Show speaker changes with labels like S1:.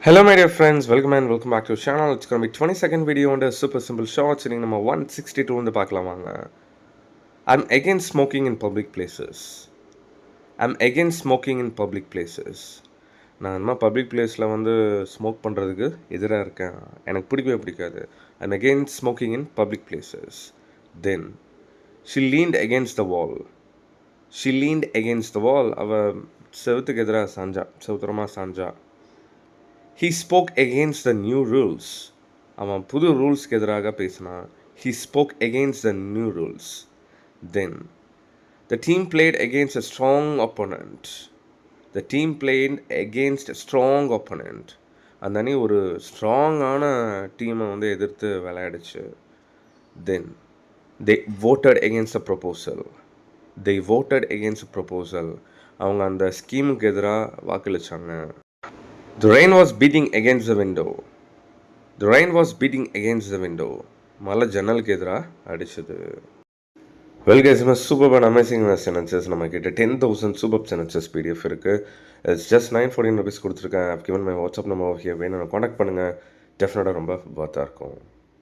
S1: Hello my dear friends, welcome back to the channel. It's going to be 22nd video under super simple shorts and number 162 வந்து பார்க்கலாம் வாங்க. I'm against smoking in public places. I'm against smoking in public places. நான் என்ன public பிளேஸில் வந்து smoke பண்ணுறதுக்கு எதிராக இருக்கேன். எனக்கு பிடிக்கவே பிடிக்காது. I'm against smoking in public places. Then she leaned against the wall. She leaned against the wall. அவள் செவுத்துக்கு எதிராக செவுத்தரமாக சாஞ்சா. He spoke against the new rules. அவன் புது ரூல்ஸ்க்கு எதிராக பேசினான். He spoke against the new rules. Then the team played against a strong opponent. The team played against a strong opponent. அந்த அணி ஒரு ஸ்ட்ராங்கான டீமை வந்து எதிர்த்து விளையாடுச்சு. Then they voted against the proposal. They voted against the proposal. அவங்க அந்த ஸ்கீமுக்கு எதிராக வாக்களிச்சாங்க. The rain was beating against the window. The rain was beating against the window. மழை ஜன்னலுக்கு எதிராக அடிச்சது. Well guys, superb and amazing sentences நம்ம கிட்ட 10,000 superb sentences PDF இருக்கு. It's just 914 rupees கொடுத்துருக்கேன். I've given my WhatsApp number over here. வேணும் contact பண்ணுங்கள். டெஃபினட்டாக ரொம்ப ஒர்த்தாக இருக்கும்.